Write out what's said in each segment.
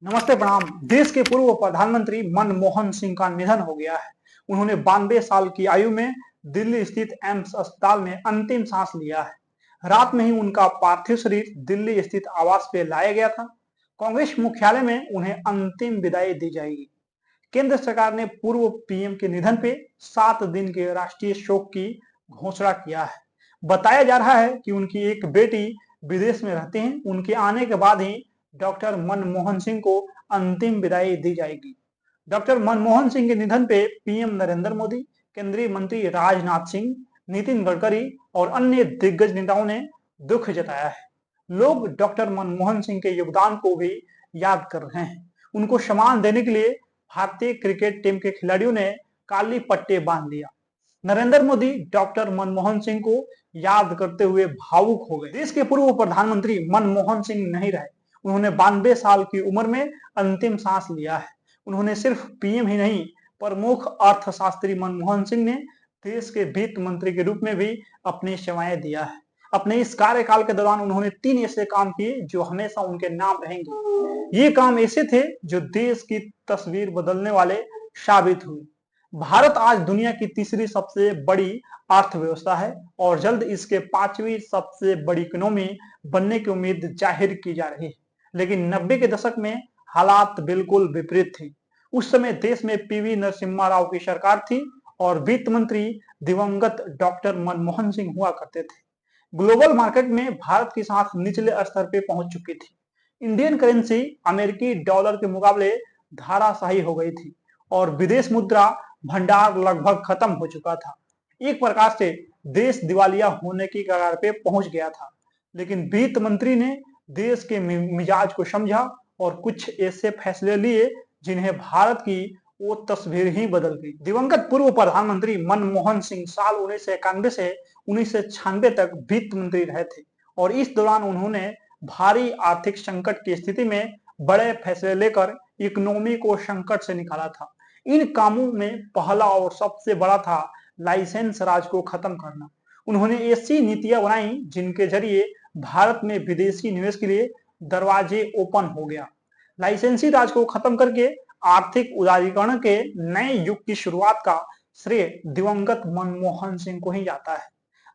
नमस्ते प्रणाम। देश के पूर्व प्रधानमंत्री मनमोहन सिंह का निधन हो गया है। उन्होंने 92 साल की आयु में दिल्ली स्थित एम्स अस्पताल में अंतिम सांस लिया है। रात में ही उनका पार्थिव शरीर दिल्ली स्थित आवास पे लाया गया था। कांग्रेस मुख्यालय में उन्हें अंतिम विदाई दी जाएगी। केंद्र सरकार ने पूर्व पीएम के निधन पे 7 दिन के राष्ट्रीय शोक की घोषणा किया है। बताया जा रहा है कि उनकी एक बेटी विदेश में रहते हैं। उनके आने के बाद ही डॉक्टर मनमोहन सिंह को अंतिम विदाई दी जाएगी। डॉक्टर मनमोहन सिंह के निधन पे पीएम नरेंद्र मोदी, केंद्रीय मंत्री राजनाथ सिंह, नितिन गडकरी और अन्य दिग्गज नेताओं ने दुख जताया है। लोग डॉक्टर मनमोहन सिंह के योगदान को भी याद कर रहे हैं। उनको सम्मान देने के लिए भारतीय क्रिकेट टीम के खिलाड़ियों ने काली पट्टे बांध लिया। नरेंद्र मोदी डॉक्टर मनमोहन सिंह को याद करते हुए भावुक हो गए। देश के पूर्व प्रधानमंत्री मनमोहन सिंह नहीं रहे। उन्होंने 92 साल की उम्र में अंतिम सांस लिया है। उन्होंने सिर्फ पीएम ही नहीं, प्रमुख अर्थशास्त्री मनमोहन सिंह ने देश के वित्त मंत्री के रूप में भी अपनी सेवाएं दिया है। अपने इस कार्यकाल के दौरान उन्होंने 3 ऐसे काम किए जो हमेशा उनके नाम रहेंगे। ये काम ऐसे थे जो देश की तस्वीर बदलने वाले साबित हुए। भारत आज दुनिया की तीसरी सबसे बड़ी अर्थव्यवस्था है और जल्द इसके 5वीं सबसे बड़ी इकोनॉमी बनने की उम्मीद जाहिर की जा रही है। लेकिन 90 के दशक में हालात बिल्कुल विपरीत थी। उस समय देश में पीवी नरसिम्हा राव की सरकार थी और वित्त मंत्री दिवंगत डॉक्टर मनमोहन सिंह हुआ करते थे। ग्लोबल मार्केट में भारत की साख निचले स्तर पे पहुंच चुकी थी। इंडियन करेंसी अमेरिकी डॉलर के मुकाबले धाराशाही हो गई थी और विदेश मुद्रा भंडार लगभग खत्म हो चुका था। एक प्रकार से देश दिवालिया होने की कगार पे पहुंच गया था। लेकिन वित्त मंत्री ने देश के मिजाज को समझा और कुछ ऐसे फैसले लिए जिन्हें भारत की वो तस्वीर ही बदल गई। दिवंगत पूर्व प्रधानमंत्री मनमोहन सिंह साल 1991 से 1996 तक वित्त मंत्री रहे थे और इस दौरान उन्होंने भारी आर्थिक संकट की स्थिति में बड़े फैसले लेकर इकोनॉमी को संकट से निकाला था। इन कामों में पहला और सबसे बड़ा था लाइसेंस राज को खत्म करना। उन्होंने ऐसी नीतियां बनाई जिनके जरिए भारत में विदेशी निवेश के लिए दरवाजे ओपन हो गया। लाइसेंसी राज को खत्म करके आर्थिक उदारीकरण के नए युग की शुरुआत का श्रेय दिवंगत मनमोहन सिंह को ही जाता है।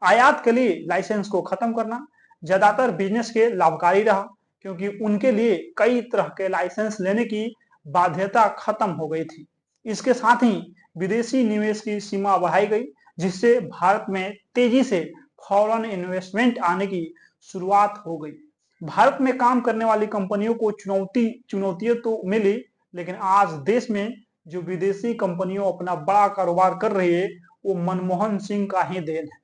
आयात के लिए लाइसेंस को खत्म करना ज्यादातर बिजनेस के लाभकारी रहा, क्योंकि उनके लिए कई तरह के लाइसेंस लेने की बाध्यता खत्म हो गई थी। इसके साथ ही विदेशी निवेश की सीमा बढ़ाई गई, जिससे भारत में तेजी से फॉरेन इन्वेस्टमेंट आने की शुरुआत हो गई। भारत में काम करने वाली कंपनियों को चुनौतियां तो मिली, लेकिन आज देश में जो विदेशी कंपनियों अपना बड़ा कारोबार कर रही है वो मनमोहन सिंह का ही देन है।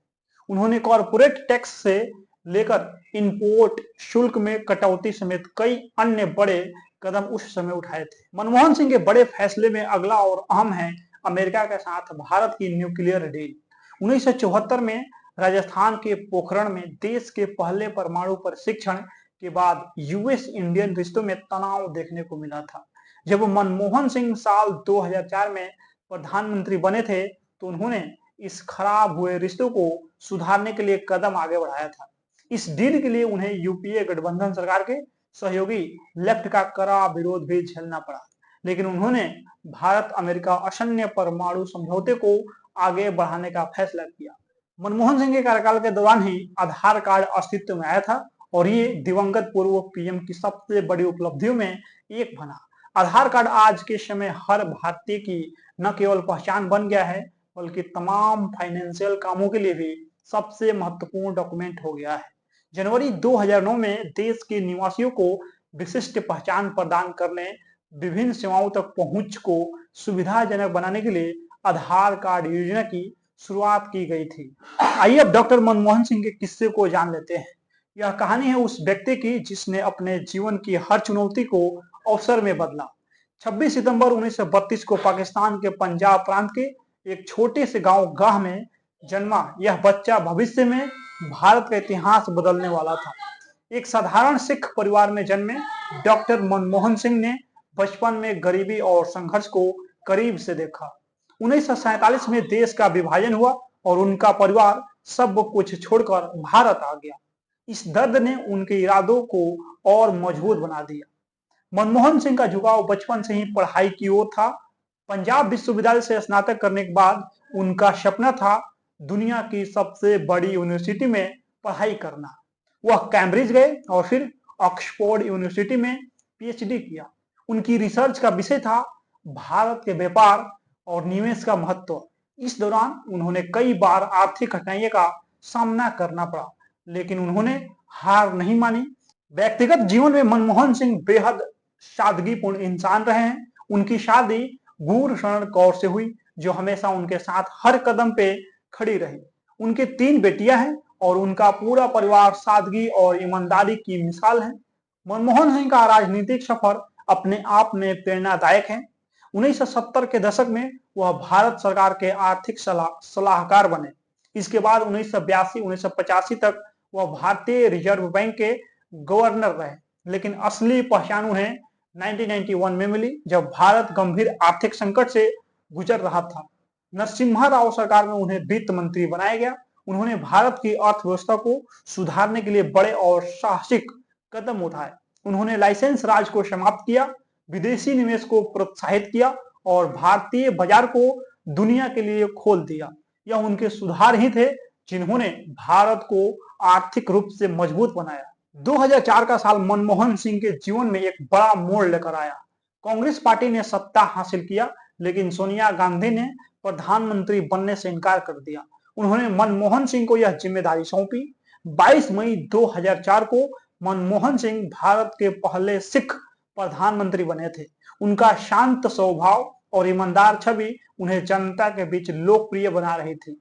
उन्होंने कॉरपोरेट टैक्स से लेकर इंपोर्ट शुल्क में कटौती समेत कई अन्य बड़े कदम उस समय उठाए थे। मनमोहन सिंह के बड़े फैसले में अगला और अहम है अमेरिका के साथ भारत की न्यूक्लियर डील। 1974 में राजस्थान के पोखरण में देश के पहले परमाणु प्रशिक्षण के बाद यूएस इंडियन रिश्तों में तनाव देखने को मिला था। जब मनमोहन सिंह साल 2004 में प्रधानमंत्री बने थे तो उन्होंने इस खराब हुए रिश्तों को सुधारने के लिए कदम आगे बढ़ाया था। इस डील के लिए उन्हें यूपीए गठबंधन सरकार के सहयोगी लेफ्ट का कड़ा विरोध भी झेलना पड़ा, लेकिन उन्होंने भारत अमेरिका असैन्य परमाणु समझौते को आगे बढ़ाने का फैसला किया। मनमोहन सिंह के कार्यकाल के दौरान ही आधार कार्ड अस्तित्व में आया था और ये दिवंगत पूर्व पीएम की सबसे बड़ी उपलब्धियों में एक बना। आधार कार्ड आज के समय हर भारतीय की न केवल पहचान बन गया है, बल्कि तमाम फाइनेंशियल कामों के लिए भी सबसे महत्वपूर्ण डॉक्यूमेंट हो गया है। जनवरी 2009 में देश के निवासियों को विशिष्ट पहचान प्रदान करने, विभिन्न सेवाओं तक पहुंच को सुविधाजनक बनाने के लिए आधार कार्ड योजना की शुरुआत की गई थी। आइए अब डॉक्टर मनमोहन सिंह के किस्से को जान लेते हैं। यह कहानी है उस व्यक्ति की जिसने अपने जीवन की हर चुनौती को अवसर में बदला। 26 सितंबर 1932 को पाकिस्तान के पंजाब प्रांत के एक छोटे से गांव गाह में जन्मा यह बच्चा भविष्य में भारत का इतिहास बदलने वाला था। एक साधारण सिख परिवार में जन्मे डॉक्टर मनमोहन सिंह ने बचपन में गरीबी और संघर्ष को करीब से देखा। 1947 में देश का विभाजन हुआ और उनका परिवार सब कुछ छोड़कर भारत आ गया। इस दर्द ने उनके इरादों को और मजबूत बना दिया। मनमोहन सिंह का झुकाव बचपन से ही पढ़ाई की ओर था। पंजाब विश्वविद्यालय से स्नातक करने के बाद उनका सपना था दुनिया की सबसे बड़ी यूनिवर्सिटी में पढ़ाई करना। वह कैम्ब्रिज गए और फिर ऑक्सफोर्ड यूनिवर्सिटी में पीएचडी किया। उनकी रिसर्च का विषय था भारत के व्यापार और निवेश का महत्व। इस दौरान उन्होंने कई बार आर्थिक कठिनाइयों का सामना करना पड़ा, लेकिन उन्होंने हार नहीं मानी। व्यक्तिगत जीवन में मनमोहन सिंह बेहद सादगीपूर्ण इंसान रहे हैं। उनकी शादी गुरशरण कौर से हुई, जो हमेशा उनके साथ हर कदम पे खड़ी रही। उनके 3 बेटियां हैं और उनका पूरा परिवार सादगी और ईमानदारी की मिसाल है। मनमोहन सिंह का राजनीतिक सफर अपने आप में प्रेरणादायक है। 1970 के दशक में वह भारत सरकार के आर्थिक सलाहकार बने। इसके बाद 1982-1985 तक वह भारतीय रिजर्व बैंक के गवर्नर रहे, लेकिन असली पहचान उन्हें 1991 में मिली, जब भारत गंभीर आर्थिक संकट से गुजर रहा था। नरसिम्हा राव सरकार में उन्हें वित्त मंत्री बनाया गया। उन्होंने भारत की अर्थव्यवस्था को सुधारने के लिए बड़े और साहसिक कदम उठाए। उन्होंने लाइसेंस राज को समाप्त किया, विदेशी निवेश को प्रोत्साहित किया और भारतीय बाजार को दुनिया के लिए खोल दिया। यह उनके सुधार ही थे जिन्होंने भारत को आर्थिक रूप से मजबूत बनाया। 2004 का साल मनमोहन सिंह के जीवन में एक बड़ा मोड़ लेकर आया। कांग्रेस पार्टी ने सत्ता हासिल किया, लेकिन सोनिया गांधी ने प्रधानमंत्री बनने से इनकार कर दिया। उन्होंने मनमोहन सिंह को यह जिम्मेदारी सौंपी। 22 मई 2004 को मनमोहन सिंह भारत के पहले सिख प्रधानमंत्री बने थे। उनका शांत स्वभाव और ईमानदार छवि उन्हें जनता के बीच लोकप्रिय बना रही थी।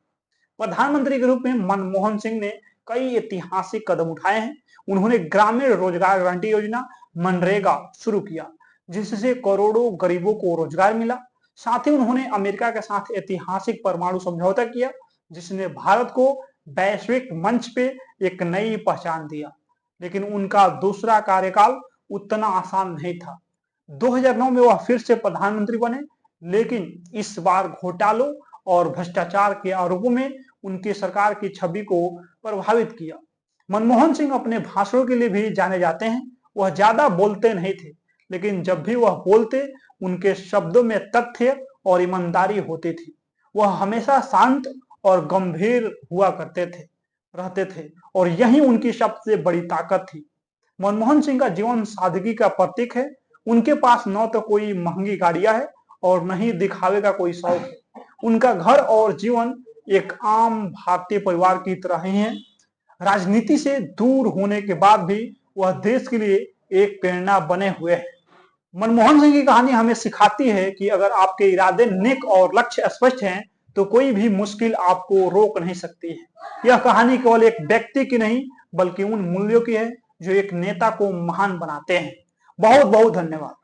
प्रधानमंत्री के रूप में मनमोहन सिंह ने कई ऐतिहासिक कदम उठाए हैं। उन्होंने ग्रामीण रोजगार गारंटी योजना मनरेगा शुरू किया, जिससे करोड़ों गरीबों को रोजगार मिला। साथ ही उन्होंने अमेरिका के साथ ऐतिहासिक परमाणु समझौता किया, जिसने भारत को वैश्विक मंच पे एक नई पहचान दिया। लेकिन उनका दूसरा कार्यकाल उतना आसान नहीं था। 2009 में वह फिर से प्रधानमंत्री बने, लेकिन इस बार घोटालों और भ्रष्टाचार के आरोपों में उनकी सरकार की छवि को प्रभावित किया। मनमोहन सिंह अपने भाषणों के लिए भी जाने जाते हैं। वह ज्यादा बोलते नहीं थे, लेकिन जब भी वह बोलते, उनके शब्दों में तथ्य और ईमानदारी होती थी। वह हमेशा शांत और गंभीर हुआ रहते थे और यही उनकी सबसे बड़ी ताकत थी। मनमोहन सिंह का जीवन सादगी का प्रतीक है। उनके पास न तो कोई महंगी गाड़ियां है और न ही दिखावे का कोई शौक है। उनका घर और जीवन एक आम भारतीय परिवार की तरह ही है। राजनीति से दूर होने के बाद भी वह देश के लिए एक प्रेरणा बने हुए हैं। मनमोहन सिंह की कहानी हमें सिखाती है कि अगर आपके इरादे नेक और लक्ष्य स्पष्ट हैं, तो कोई भी मुश्किल आपको रोक नहीं सकती है। यह कहानी केवल एक व्यक्ति की नहीं, बल्कि उन मूल्यों की है जो एक नेता को महान बनाते हैं। बहुत बहुत धन्यवाद।